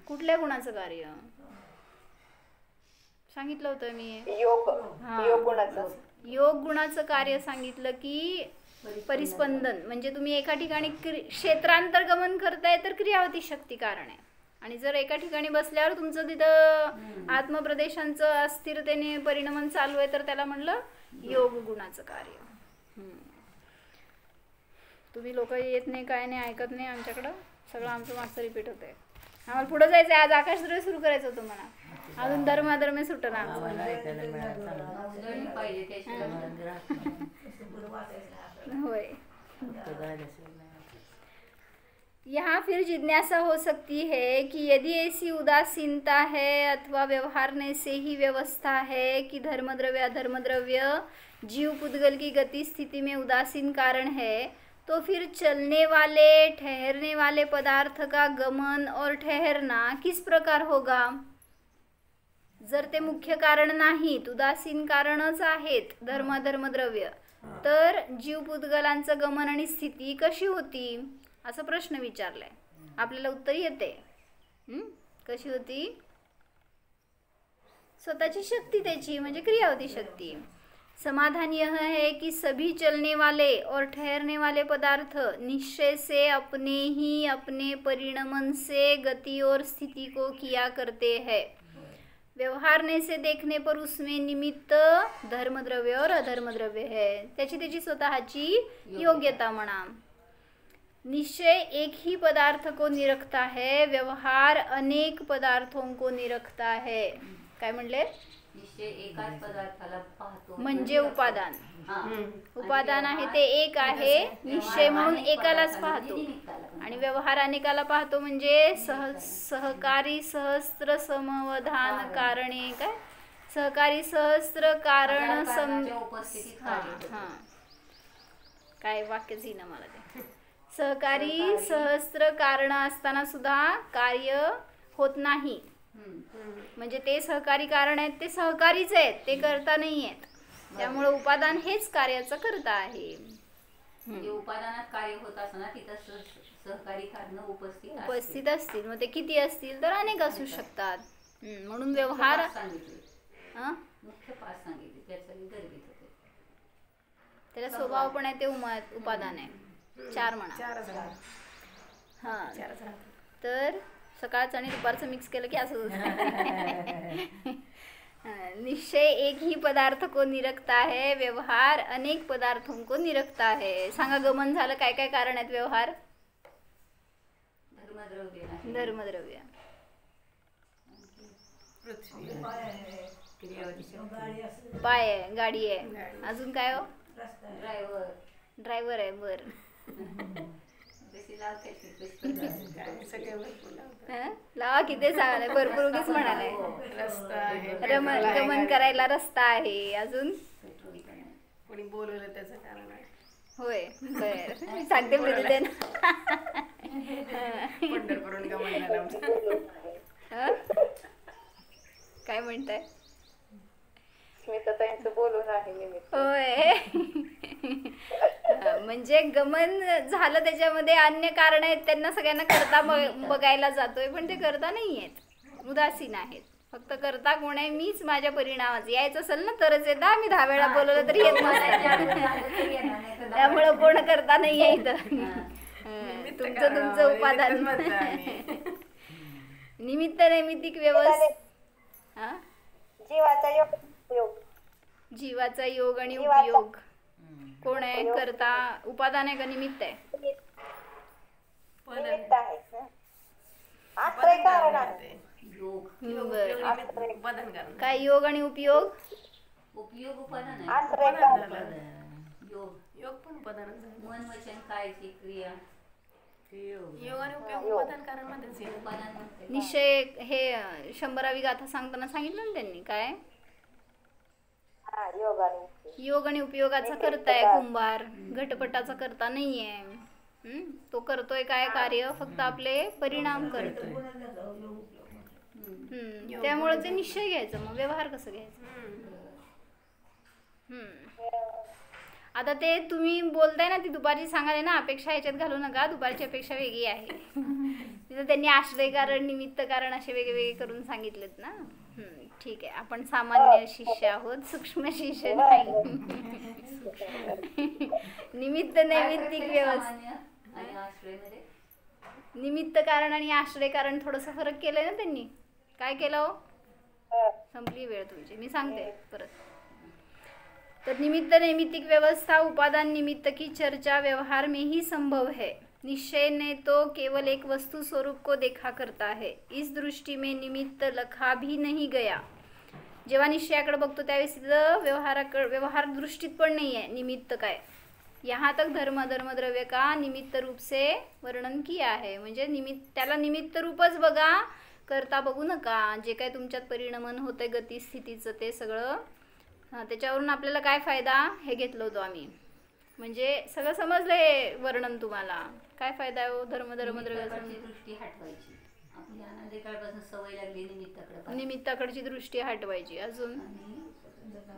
कुठल्या गुणाचं कार्य सांगितलं होतं मी? योग योग गुणाचं कार्य सांगितलं की परिस्पंदन. म्हणजे तुम्ही एका ठिकाणी क्षेत्रांतर्गमन करताय तर क्रियावती शक्ती कारण आहे. आणि जर एका ठिकाणी बसल्यावर तुमचं तिथं आत्मप्रदेशांचं अस्थिरतेने परिणमन चालू आहे तर त्याला म्हणलं योग गुणाचं कार्य. तुम्ही लोक येत नाही, काय नाही, ऐकत नाही आमच्याकडं. सगळं आमचं मागचं रिपीट होतंय. आम्हाला पुढे जायचं आहे. आज आकाशद्रव्य सुरू करायचं होतं मला. अजून धर्माधर्मे सुटना. होय. यहाँ फिर जिज्ञासा हो सकती है कि यदि ऐसी उदासीनता है अथवा व्यवहारने से ही व्यवस्था है कि धर्मद्रव्य अधर्मद्रव्य जीव पुद्गल की गति स्थिति में उदासीन कारण है, तो फिर चलने वाले ठहरने वाले पदार्थ का गमन और ठहरना किस प्रकार होगा? जर ते मुख्य कारण नाहीत, उदासीन कारणच आहेत धर्माधर्मद्रव्य, तर जीव पुद्गलांचं गमन आणि स्थिती कशी होती असा प्रश्न विचारलाय. आपल्याला उत्तर येते. कशी होती? स्वतःची शक्ती त्याची म्हणजे क्रियावती शक्ती. समाधान यह है कि सभी चलने वाले और ठहरने वाले पदार्थ निश्चय से अपने ही अपने परिणमन से गति और स्थिति को किया करते हैं. व्यवहारने से देखने पर उसमें निमित्त धर्मद्रव्य और अधर्मद्रव्य है. त्याची त्याची स्वतःची योग्यता म्हणा. निश्चय एक ही पदार्थ को निरखता है, व्यवहार अनेक पदार्थों को निरखता है. काय म्हणले? निश्चय एकाच पदार्थाला पाहतो म्हणजे उपादान. उपादान आहे ते एक आहे, निश्चय म्हणून एकालाच पाहतो. आणि व्यवहार अनेकाला पाहतो म्हणजे सहकारी सहस्त्र समवधान कारणे. काय? सहकारी सहस्त्र कारण काय वाक्यच येईना मला ते. सहकारी सहस्त्र कारण असताना सुद्धा कार्य होत नाही. म्हणजे ते सहकारी कारण आहेत, ते सहकारीच आहेत, ते करता नाही आहेत. त्यामुळे उपादान हेच कार्याचं करता आहे. उपादानात कार्य होत असताना तिथं सहकारी कारण उपस्थित असतील. मग ते किती असतील तर अनेक असू शकतात. म्हणून व्यवहार मुख्य 5 सांगितले त्याला स्वभाव पण आहे, ते उपादान आहे. 4 म्हणा. हा तर सकाळचं आणि दुपारचं मिक्स केलं की असं होतं. निश्चय एक ही पदार्थ को निरखता है, व्यवहार अनेक पदार्थों को निरखता है. सांगा गमन झालं काय काय कारण आहेत? व्यवहार, धर्मद्रव्य, पाय आहे, गाडी आहे, अजून काय हो? ड्रायव्हर आहे. बर लावा किती सांगायला भरपूर उगीच म्हणालाय. गमन करायला रस्ता आहे. अजून कोणी बोलवलं त्याचं कारण आहे. होय बर सांगते बोलते ना. पंढरपूरून गमन काय म्हणताय? स्मिताताईंचं बोलून आहे निमित्त. होय. म्हणजे गमन झालं त्याच्यामध्ये अन्य कारण आहेत, त्यांना सगळ्यांना करता बघायला जातोय, पण ते करता नाही आहेत, उदासीन आहेत. फक्त करता कोण आहे? मीच माझ्या परिणामाचं. यायचं असेल ना तरच येतं. आम्ही 10 वेळा बोलवलं तरी येत नाही. त्यामुळं कोण करता नाही आहे इथं. तुमचं उपादान. निमित्त नैमित्तिक व्यवस्था. जीवाचा योग आणि उपयोग कोण आहे? करता उपादान आहे का निमित्त आहे? काय योग आणि उपयोग? उपयोग उपादान योग पण उपादान. मन वचन कायची क्रिया योग आणि उपयोग उपादान कारण मध्ये. निश्चय हे 100वी गाथा सांगताना सांगितलं ना त्यांनी. काय? योग आणि उपयोगाचा करताय कुंभार, घटपटाचा करता नाहीये. तो करतोय काय कार्य? फक्त आपले परिणाम करतोय. त्यामुळे ते निश्चय घ्यायचं. मग व्यवहार कसं घ्यायचं? आता ते तुम्ही बोलताय ना, ती दुपारची सांगायला ना, अपेक्षा ह्याच्यात घालू नका. दुपारची अपेक्षा वेगळी आहे. तिथं त्यांनी आश्रय कारण, निमित्त कारण असे वेगवेगळे करून सांगितलेत ना. ठीक आहे. आपण सामान्य शिष्य आहोत, सूक्ष्म शिष्य नाही. निमित्त नैमित्तिक व्यवस्था. निमित्त कारण आणि आश्रय कारण थोडंसं फरक केलंय ना त्यांनी. काय केलं हो? संपली वेळ तुमची, मी सांगते परत. तर निमित्त नैमित्तिक व्यवस्था उपादान निमित्त की चर्चा व्यवहार में ही संभव है. निश्चय ने तो केवल एक वस्तु स्वरूप को देखा करता है. इस दृष्टि में निमित्त लखा भी नहीं गया. जेव्हा निश्चयाकडे बघतो त्यावेळेस तिथं व्यवहार दृष्टीत पण नाही आहे निमित्त काय. यहाँ तक धर्मद्रव्य का निमित्त रूप से वर्णन किया है. म्हणजे त्याला निमित्त रूपच बघा, करता बघू नका. जे काय तुमच्यात परिणमन होतंय गती स्थितीचं ते सगळं, त्याच्यावरून आपल्याला काय फायदा हे घेतलं होतं आम्ही. म्हणजे सगळं समजलं हे वर्णन तुम्हाला. काय फायदा आहे हो धर्मद्रव्याचा? दृष्टी हटवायची. आपल्याला जे काळपासून सवय लागली निमित्ताकडे, निमित्ताकडची दृष्टी हटवायची. अजून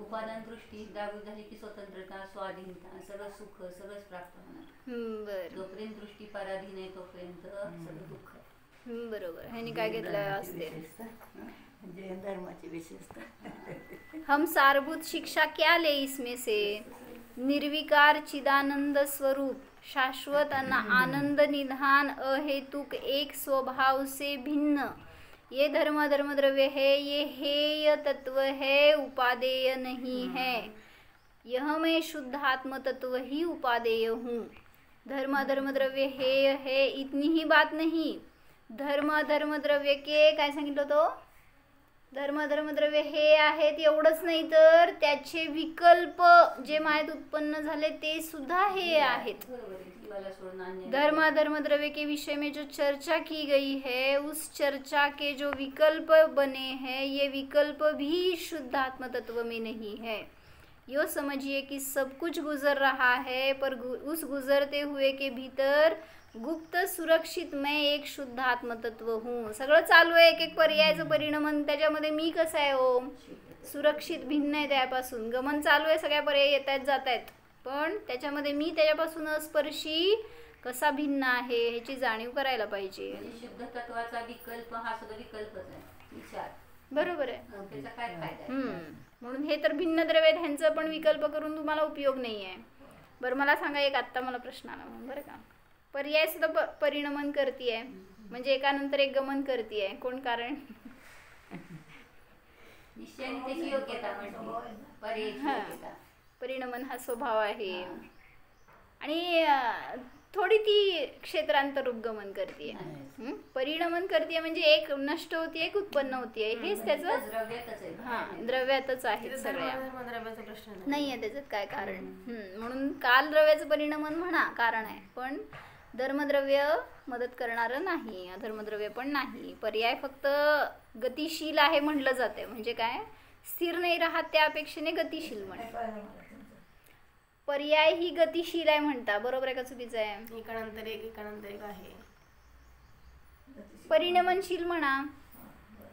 उपादान दृष्टी जागृत झाली की स्वतंत्रता, स्वाधीनता, सगळं सुख सगळंच प्राप्त होणार. बर जोपर्यंत दृष्टी पराधीन आहे तोपर्यंत सगळं दुःख आहे. बरोबर. ह्यानी काय घेतलं असते, म्हणजे धर्माची विशेषता. हम सारभूत शिक्षा क्या ले इसमें से, निर्विकार चिदानंद स्वरूप शाश्वत आनंद निधान अहेतुक एक स्वभाव से भिन्न, ये धर्म धर्म द्रव्य है, ये हेय तत्व है, उपादेय नहीं है. यह मैं शुद्ध आत्म तत्व ही उपादेय हूँ. धर्म धर्म द्रव्य हेय है इतनी ही बात नहीं. धर्म धर्म द्रव्य के काय सांगितलं तो, धर्म धर्मद्रव्य हे आहेत एवढंच नाही तर त्याचे विकल्प जे मायेत उत्पन्न झाले ते सुद्धा हे आहेत. धर्म धर्मद्रव्य के विषय में जो चर्चा की गई है उस चर्चा के जो विकल्प बने हैं ये विकल्प भी शुद्ध आत्म तत्व में नहीं है. यो समझिए कि सब कुछ गुजर रहा है पर उस गुजरते हुए के भीतर गुप्त सुरक्षित मैं एक शुद्ध आत्मतत्व हूँ. सगळं चालू आहे, एक एक पर्यायाचं परिणमन, त्याच्यामध्ये मी कसं आहे हो, सुरक्षित भिन्न आहे त्यापासून. गमन चालू आहे, सगळ्या पर्याय येत आहेत जात आहेत, पण त्याच्यामध्ये मी त्याच्यापासून अस्पर्शी कसा भिन्न आहे ह्याची जाणीव करायला पाहिजे. शुद्ध तत्वाचा विकल्प हा सुद्धा विकल्पच आहे, विचार. बरोबर आहे. त्याचा काय फायदा? म्हणून हे तर भिन्न द्रव्य आहेत, ह्यांचा पण विकल्प करून तुम्हाला उपयोग नाही आहे. बरं मला सांगा, एक आत्ता मला प्रश्न आला म्हणून, बरं का, पर्याय सुद्धा परिणमन करतीये म्हणजे एकानंतर एक गमन करतीये, कोण कारण? निश्चयाने त्याची योग्यता म्हणते, पर्यायाची योग्यता. परिणमन हा स्वभाव आहे आणि थोडी ती क्षेत्रांतर उपगमन करते. परिणमन करते म्हणजे एक नष्ट होती एक उत्पन्न होतीये, हेच त्याचं द्रव्यातच आहे. सगळ्या नाही आहे त्याच्यात काय कारण. म्हणून काल द्रव्याचं परिणमन म्हणा कारण आहे, पण धर्मद्रव्य मदत करणारं नाही, अधर्मद्रव्य पण नाही. पर्याय फक्त गतिशील आहे म्हणलं जाते, म्हणजे काय, स्थिर नाही राहत त्या अपेक्षेने गतिशील म्हणतात. पर्याय ही गतिशील आहे म्हणता, बरोबर आहे का चुकीचं आहे? एकानंतर एक एकानंतर एक आहे. परिणमनशील म्हणा,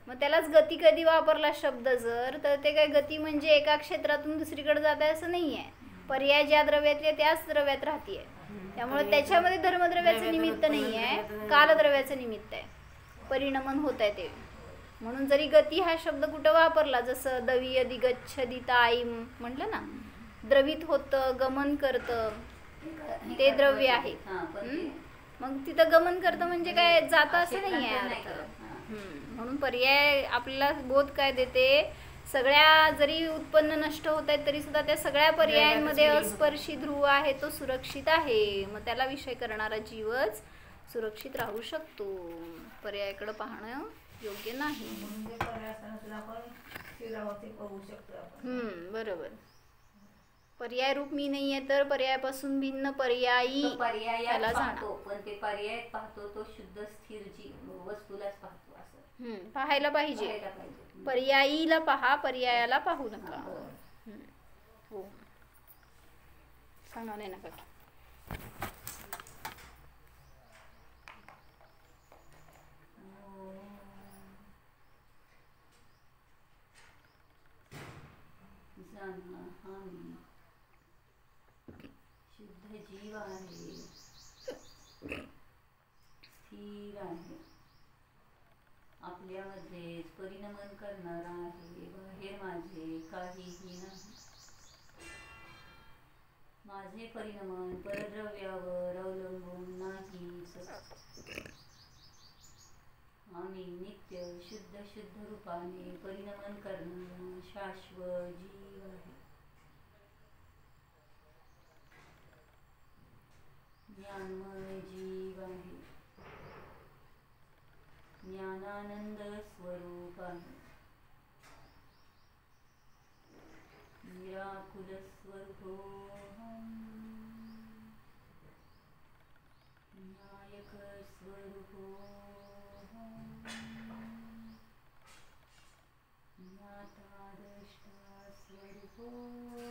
मग त्यालाच गती कधी वापरला शब्द जर, तर ते काय गती म्हणजे एका क्षेत्रातून दुसरीकडे जात आहे असं नाही आहे. पर्याय ज्या द्रव्यातले त्याच द्रव्यात राहतीये, त्यामुळे त्याच्यामध्ये धर्मद्रव्याचं निमित्त नाही आहे, कालद्रव्याचं निमित्त आहे, परिणमन होत आहे ते. म्हणून जरी गती हा शब्द कुठं वापरला, जसं दवीय दिगच्छदिता आई म्हटलं ना, द्रवित होतं, गमन करतं, ते द्रव्य आहे. मग तिथं गमन करतं म्हणजे काय, जातं असं नाही आहे अर्थ. म्हणून पर्याय आपल्याला बोध काय देते, सगळ्या जरी उत्पन्न नष्ट होत आहेत तरी सुद्धा त्या सगळ्या पर्यायांमध्ये अस्पर्शी ध्रुव आहे, तो सुरक्षित आहे. मग त्याला विषय करणारा जीवच सुरक्षित राहू शकतो. पर्यायाकडे पाहणं योग्य नाही. बरोबर. पर्याय रूप मी नाहीये तर पर्यायापासून भिन्न पर्यायी त्याला जाणं. पण ते पर्याय पाहतो तो शुद्ध स्थिर जी वस्तूलाच पाहतो असं पाहायला पाहिजे. पर्यायीला पहा, पर्यायाला पाहू नका. हो, सांगा नाही नका. शुद्ध जीव आहे, स्थिर आहे, आपल्यामध्ये परिणमन करणारा आहे, बाहेर माझे काहीही नाही. माझे परिणमन परद्रव्यावर अवलंबून नाही. आम्ही नित्य शुद्ध शुद्ध रूपाने परिणमन करणारा शाश्वत जीव आहे. ज्ञानमय जीव आहे, ज्ञानानंद स्वरूप आहे, निराकुल स्वरूपोऽहम्, नायक स्वरूपोऽहम्, ज्ञाता द्रष्टा स्वरूपोऽहम्.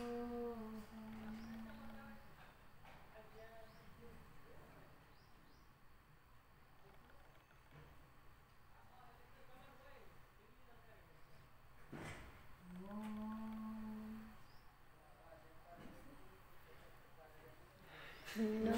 न